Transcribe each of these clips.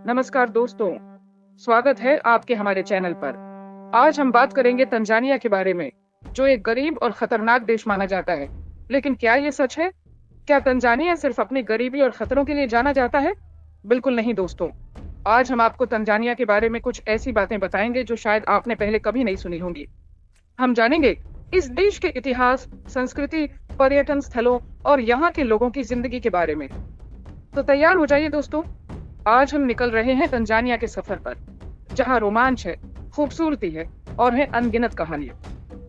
नमस्कार दोस्तों, स्वागत है आपके हमारे चैनल पर। आज हम बात करेंगे तंजानिया के बारे में, जो एक गरीब और खतरनाक देश माना जाता है। लेकिन क्या ये सच है? क्या तंजानिया सिर्फ अपनी गरीबी और खतरों के लिए जाना जाता है? बिल्कुल नहीं दोस्तों। आज हम आपको तंजानिया के बारे में कुछ ऐसी बातें बताएंगे जो शायद आपने पहले कभी नहीं सुनी होंगी। हम जानेंगे इस देश के इतिहास, संस्कृति, पर्यटन स्थलों और यहाँ के लोगों की जिंदगी के बारे में। तो तैयार हो जाइए दोस्तों। आज हम निकल रहे हैं तंजानिया के सफर पर, जहां रोमांच है, खूबसूरती है और है अनगिनत कहानियां।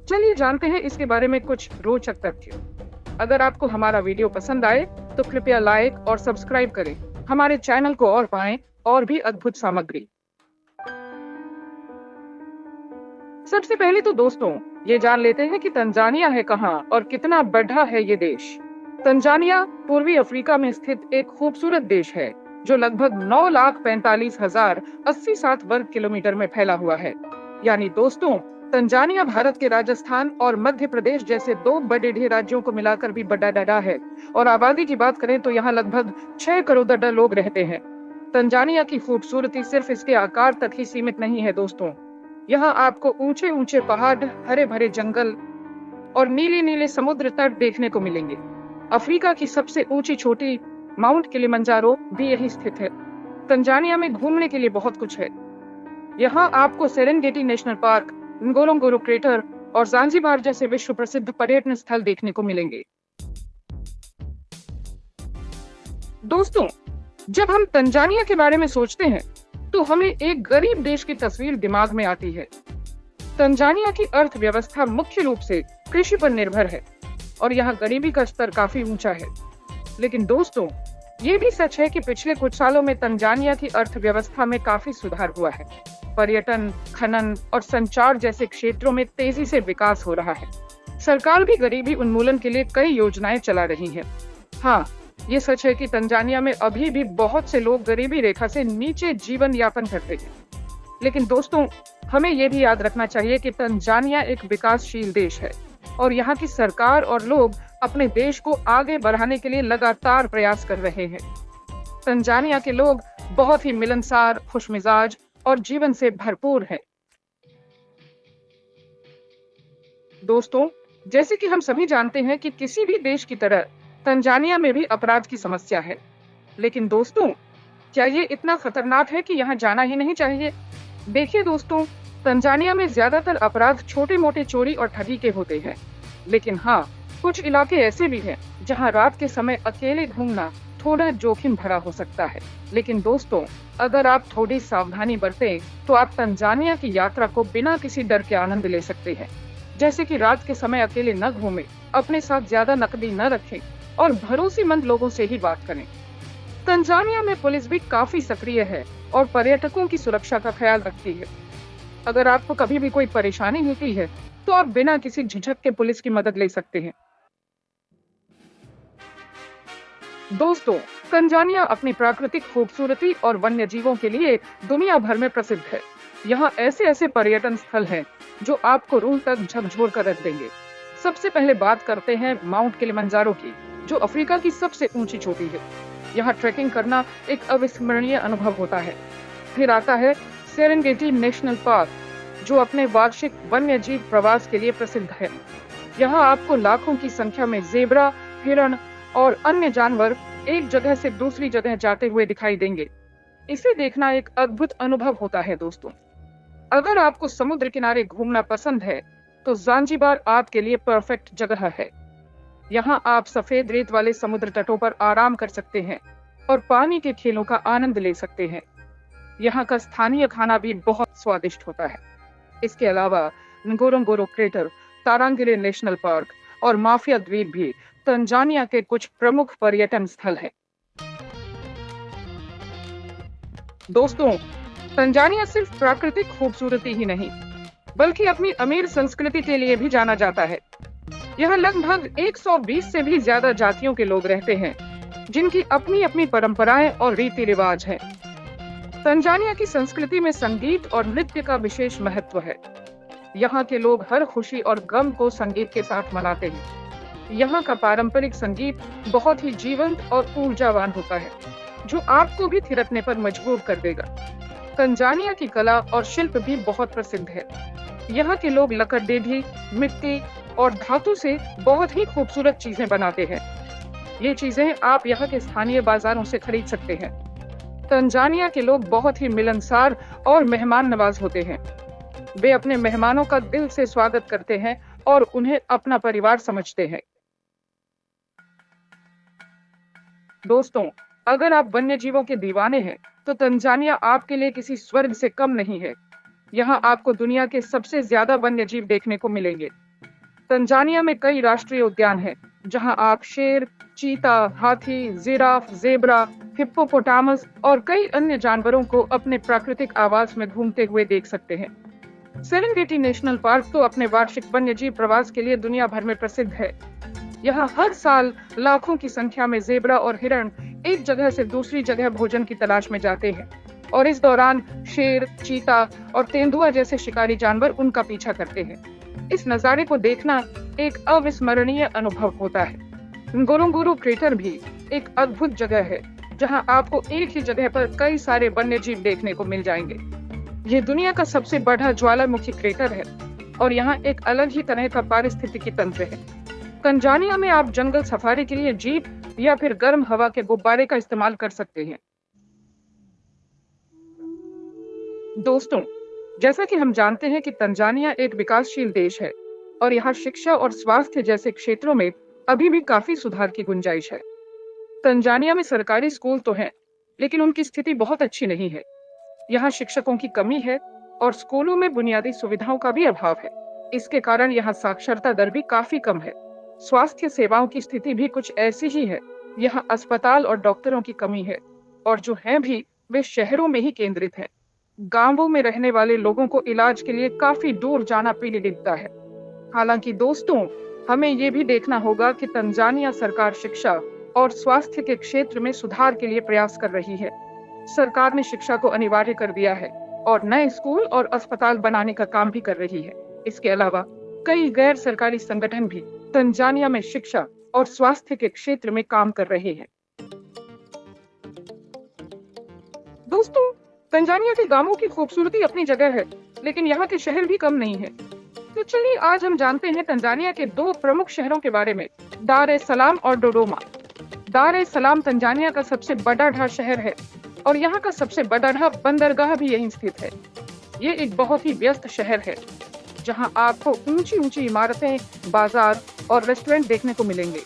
चलिए जानते हैं इसके बारे में कुछ रोचक तथ्य। अगर आपको हमारा वीडियो पसंद आए तो कृपया लाइक और सब्सक्राइब करें हमारे चैनल को और पाएं और भी अद्भुत सामग्री। सबसे पहले तो दोस्तों ये जान लेते हैं कि तंजानिया है कहाँ और कितना बड़ा है ये देश। तंजानिया पूर्वी अफ्रीका में स्थित एक खूबसूरत देश है जो लगभग 9,45,087 वर्ग किलोमीटर में फैला हुआ है। यानी दोस्तों, तंजानिया भारत के राजस्थान और मध्य प्रदेश जैसे दो बड़े राज्यों को मिलाकर भी बड़ा डा है। और आबादी की बात करें तो यहाँ लगभग 6 करोड़ लोग रहते हैं। तंजानिया की खूबसूरती सिर्फ इसके आकार तक ही सीमित नहीं है दोस्तों। यहाँ आपको ऊंचे ऊंचे पहाड़, हरे भरे जंगल और नीले नीले समुद्र तट देखने को मिलेंगे। अफ्रीका की सबसे ऊंची चोटी माउंट किलिमंजारो भी यही स्थित है। तंजानिया में घूमने के लिए बहुत कुछ है। यहाँ आपको Serengeti national park, ngorongoro crater और ज़ांज़ीबार जैसे विश्व प्रसिद्ध पर्यटन स्थल देखने को मिलेंगे। दोस्तों, जब हम तंजानिया के बारे में सोचते हैं तो हमें एक गरीब देश की तस्वीर दिमाग में आती है। तंजानिया की अर्थव्यवस्था मुख्य रूप से कृषि पर निर्भर है और यहाँ गरीबी का स्तर काफी ऊंचा है। लेकिन दोस्तों, ये भी सच है कि पिछले कुछ सालों में तंजानिया की अर्थव्यवस्था में काफी सुधार हुआ है। पर्यटन, खनन और संचार जैसे क्षेत्रों में तेजी से विकास हो रहा है। सरकार भी गरीबी उन्मूलन के लिए कई योजनाएं चला रही है। हाँ, ये सच है कि तंजानिया में अभी भी बहुत से लोग गरीबी रेखा से नीचे जीवन यापन करते हैं। लेकिन दोस्तों, हमें ये भी याद रखना चाहिए कि तंजानिया एक विकासशील देश है और यहाँ की सरकार और लोग अपने देश को आगे बढ़ाने के लिए लगातार प्रयास कर रहे हैं। तंजानिया के लोग बहुत ही मिलनसार, खुशमिजाज और जीवन से भरपूर हैं। दोस्तों, जैसे कि हम सभी जानते हैं कि किसी भी देश की तरह तंजानिया में भी अपराध की समस्या है। लेकिन दोस्तों, क्या ये इतना खतरनाक है कि यहाँ जाना ही नहीं चाहिए? देखिए दोस्तों, तंजानिया में ज्यादातर अपराध छोटे मोटे चोरी और ठगी के होते हैं। लेकिन हाँ, कुछ इलाके ऐसे भी हैं जहाँ रात के समय अकेले घूमना थोड़ा जोखिम भरा हो सकता है। लेकिन दोस्तों, अगर आप थोड़ी सावधानी बरतें तो आप तंजानिया की यात्रा को बिना किसी डर के आनंद ले सकते हैं। जैसे कि रात के समय अकेले न घूमें, अपने साथ ज्यादा नकदी न रखें और भरोसेमंद लोगों से ही बात करें। तंजानिया में पुलिस भी काफी सक्रिय है और पर्यटकों की सुरक्षा का ख्याल रखती है। अगर आपको कभी भी कोई परेशानी होती है तो आप बिना किसी झिझक के पुलिस की मदद ले सकते हैं। दोस्तों, तंजानिया अपनी प्राकृतिक खूबसूरती और वन्य जीवों के लिए दुनिया भर में प्रसिद्ध है। यहाँ ऐसे ऐसे पर्यटन स्थल हैं जो आपको रूह तक झकझोर कर रख देंगे। सबसे पहले बात करते हैं माउंट किलिमंजारो की, जो अफ्रीका की सबसे ऊंची चोटी है। यहाँ ट्रैकिंग करना एक अविस्मरणीय अनुभव होता है। फिर आता है सेरेंगेटी नेशनल पार्क, जो अपने वार्षिक वन्य जीव प्रवास के लिए प्रसिद्ध है। यहाँ आपको लाखों की संख्या में ज़ेब्रा, हिरण और अन्य जानवर एक जगह से दूसरी जगह जाते हुए दिखाई देंगे। इसे देखना एक अद्भुत अनुभव होता है दोस्तों। अगर आपको समुद्र किनारे घूमना पसंद है तो ज़ांज़ीबार आपके लिए परफेक्ट जगह है। यहाँ आप सफेद रेत वाले समुद्र तटों पर आराम कर सकते हैं और पानी के खेलों का आनंद ले सकते हैं। यहाँ का स्थानीय खाना भी बहुत स्वादिष्ट होता है। इसके अलावा ngorongoro क्रेटर, तारांगिरे नेशनल पार्क और माफिया द्वीप भी तंजानिया के कुछ प्रमुख पर्यटन स्थल हैं। दोस्तों, तंजानिया सिर्फ प्राकृतिक खूबसूरती ही नहीं, बल्कि अपनी अमीर संस्कृति के लिए भी जाना जाता है। यहाँ लगभग 120 से भी ज्यादा जातियों के लोग रहते हैं, जिनकी अपनी अपनी परंपराएं और रीति रिवाज हैं। तंजानिया की संस्कृति में संगीत और नृत्य का विशेष महत्व है। यहाँ के लोग हर खुशी और गम को संगीत के साथ मनाते हैं। यहाँ का पारंपरिक संगीत बहुत ही जीवंत और ऊर्जावान होता है, जो आपको भी थिरकने पर मजबूर कर देगा। तंजानिया की कला और शिल्प भी बहुत प्रसिद्ध है। यहाँ के लोग लकड़डेढ़ी, मिट्टी और धातु से बहुत ही खूबसूरत चीजें बनाते हैं। ये चीजें आप यहाँ के स्थानीय बाजारों से खरीद सकते हैं। तंजानिया के लोग बहुत ही मिलनसार और मेहमान नवाज होते हैं। वे अपने मेहमानों का दिल से स्वागत करते हैं और उन्हें अपना परिवार समझते हैं। दोस्तों, अगर आप वन्य जीवों के दीवाने हैं, तो तंजानिया आपके लिए किसी स्वर्ग से कम नहीं है। यहाँ आपको दुनिया के सबसे ज्यादा वन्य जीव देखने को मिलेंगे। तंजानिया में कई राष्ट्रीय उद्यान हैं, जहाँ आप शेर, चीता, हाथी, जिराफ, जेब्रा, हिप्पोपोटामस और कई अन्य जानवरों को अपने प्राकृतिक आवास में घूमते हुए देख सकते हैं। सेरेंगेटी नेशनल पार्क तो अपने वार्षिक वन्यजीव प्रवास के लिए दुनिया भर में प्रसिद्ध है। यहाँ हर साल लाखों की संख्या में जेब्रा और हिरण एक जगह से दूसरी जगह भोजन की तलाश में जाते हैं और इस दौरान शेर, चीता और तेंदुआ जैसे शिकारी जानवर उनका पीछा करते हैं। इस नजारे को देखना एक अविस्मरणीय अनुभव होता है। गोरोंगोरो क्रेटर भी एक अद्भुत जगह है, जहाँ आपको एक ही जगह पर कई सारे वन्यजीव देखने को मिल जाएंगे। ये दुनिया का सबसे बड़ा ज्वालामुखी क्रेटर है और यहाँ एक अलग ही तरह का पारिस्थितिकी तंत्र है। तंजानिया में आप जंगल सफारी के लिए जीप या फिर गर्म हवा के गुब्बारे का इस्तेमाल कर सकते हैं। दोस्तों, जैसा कि हम जानते हैं कि तंजानिया एक विकासशील देश है और यहाँ शिक्षा और स्वास्थ्य जैसे क्षेत्रों में अभी भी काफी सुधार की गुंजाइश है। तंजानिया में सरकारी स्कूल तो हैं, लेकिन उनकी स्थिति बहुत अच्छी नहीं है। यहाँ शिक्षकों की कमी है और स्कूलों में बुनियादी सुविधाओं का भी अभाव है। इसके कारण यहाँ साक्षरता दर भी काफी कम है। स्वास्थ्य सेवाओं की स्थिति भी कुछ ऐसी ही है। यहाँ अस्पताल और डॉक्टरों की कमी है और जो हैं भी वे शहरों में ही केंद्रित हैं। गांवों में रहने वाले लोगों को इलाज के लिए काफी दूर जाना पड़ता है। हालांकि दोस्तों, हमें ये भी देखना होगा कि तंजानिया सरकार शिक्षा और स्वास्थ्य के क्षेत्र में सुधार के लिए प्रयास कर रही है। सरकार ने शिक्षा को अनिवार्य कर दिया है और नए स्कूल और अस्पताल बनाने का काम भी कर रही है। इसके अलावा कई गैर सरकारी संगठन भी तंजानिया में शिक्षा और स्वास्थ्य के क्षेत्र में काम कर रहे हैं। दोस्तों, तंजानिया के गांवों की खूबसूरती अपनी जगह है, लेकिन यहाँ के शहर भी कम नहीं है। तो चलिए आज हम जानते हैं तंजानिया के दो प्रमुख शहरों के बारे में, दार एस सलाम और डोडोमा। दार एस सलाम तंजानिया का सबसे बड़ा शहर है और यहाँ का सबसे बड़ा बंदरगाह भी यहीं स्थित है। ये एक बहुत ही व्यस्त शहर है, जहाँ आपको ऊंची ऊंची इमारतें, बाजार और रेस्टोरेंट देखने को मिलेंगे।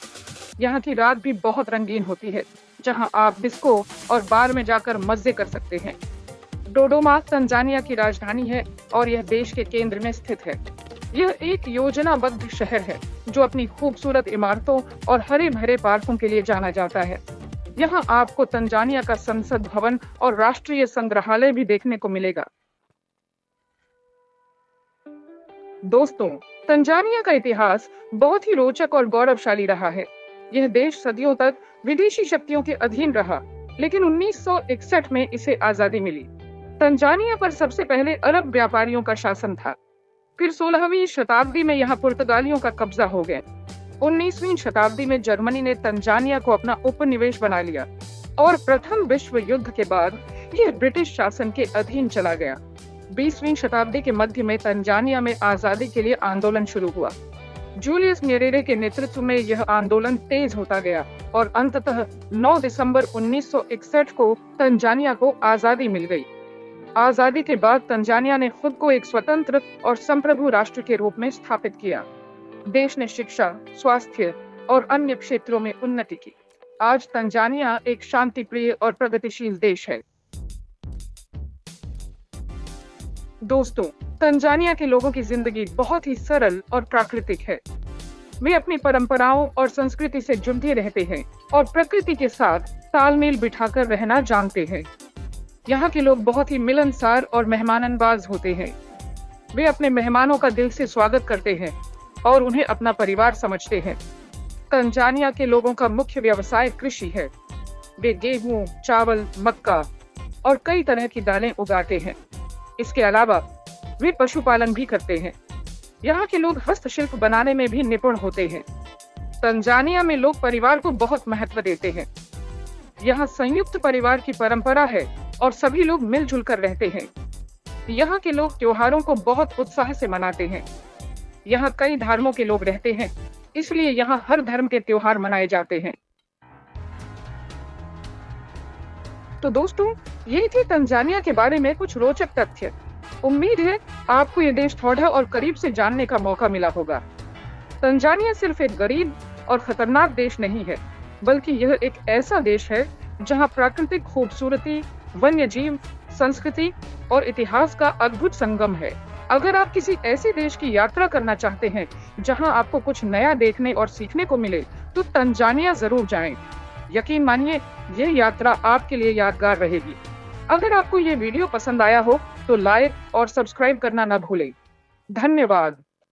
यहाँ की रात भी बहुत रंगीन होती है, जहाँ आप डिस्को और बार में जाकर मजे कर सकते हैं। डोडोमा तंजानिया की राजधानी है और यह देश के केंद्र में स्थित है। यह एक योजनाबद्ध शहर है जो अपनी खूबसूरत इमारतों और हरे भरे पार्कों के लिए जाना जाता है। यहाँ आपको तंजानिया का संसद भवन और राष्ट्रीय संग्रहालय भी देखने को मिलेगा। दोस्तों, तंजानिया का इतिहास बहुत ही रोचक और गौरवशाली रहा है। यह देश सदियों तक विदेशी शक्तियों के अधीन रहा, लेकिन 1961 में इसे आजादी मिली। तंजानिया पर सबसे पहले अरब व्यापारियों का शासन था। फिर 16वीं शताब्दी में यहाँ पुर्तगालियों का कब्जा हो गया। 19वीं शताब्दी में जर्मनी ने तंजानिया को अपना उपनिवेश बना लिया और प्रथम विश्व युद्ध के बाद यह ब्रिटिश शासन के अधीन चला गया। 20वीं शताब्दी के मध्य में तंजानिया में आजादी के लिए आंदोलन शुरू हुआ। जूलियस न्येरेरे के नेतृत्व में यह आंदोलन तेज होता गया और अंततः 9 दिसंबर 1961 को तंजानिया को आजादी मिल गई। आजादी के बाद तंजानिया ने खुद को एक स्वतंत्र और संप्रभु राष्ट्र के रूप में स्थापित किया। देश ने शिक्षा, स्वास्थ्य और अन्य क्षेत्रों में उन्नति की। आज तंजानिया एक शांतिप्रिय और प्रगतिशील देश है। दोस्तों, तंजानिया के लोगों की जिंदगी बहुत ही सरल और प्राकृतिक है। वे अपनी परंपराओं और संस्कृति से जुड़े रहते हैं और प्रकृति के साथ तालमेल बिठाकर रहना जानते हैं। यहाँ के लोग बहुत ही मिलनसार और मेहमाननवाज होते हैं। वे अपने मेहमानों का दिल से स्वागत करते हैं और उन्हें अपना परिवार समझते हैं। तंजानिया के लोगों का मुख्य व्यवसाय कृषि है। वे गेहूं, चावल, मक्का और कई तरह की दालें उगाते हैं। इसके अलावा वे पशुपालन भी करते हैं। यहाँ के लोग हस्तशिल्प बनाने में भी निपुण होते हैं। तंजानिया में लोग परिवार को बहुत महत्व देते हैं। यहाँ संयुक्त परिवार की परंपरा है और सभी लोग मिलजुल कर रहते हैं। यहाँ के लोग त्योहारों को बहुत उत्साह से मनाते हैं। यहाँ कई धर्मों के लोग रहते हैं, इसलिए यहाँ हर धर्म के त्योहार मनाए जाते हैं। तो दोस्तों, ये थे तंजानिया के बारे में कुछ रोचक तथ्य। उम्मीद है आपको ये देश थोड़ा और करीब से जानने का मौका मिला होगा। तंजानिया सिर्फ एक गरीब और खतरनाक देश नहीं है, बल्कि यह एक ऐसा देश है जहां प्राकृतिक खूबसूरती, वन्य जीव, संस्कृति और इतिहास का अद्भुत संगम है। अगर आप किसी ऐसे देश की यात्रा करना चाहते हैं जहां आपको कुछ नया देखने और सीखने को मिले, तो तंजानिया जरूर जाएं। यकीन मानिए, ये यात्रा आपके लिए यादगार रहेगी। अगर आपको ये वीडियो पसंद आया हो तो लाइक और सब्सक्राइब करना न भूलें। धन्यवाद।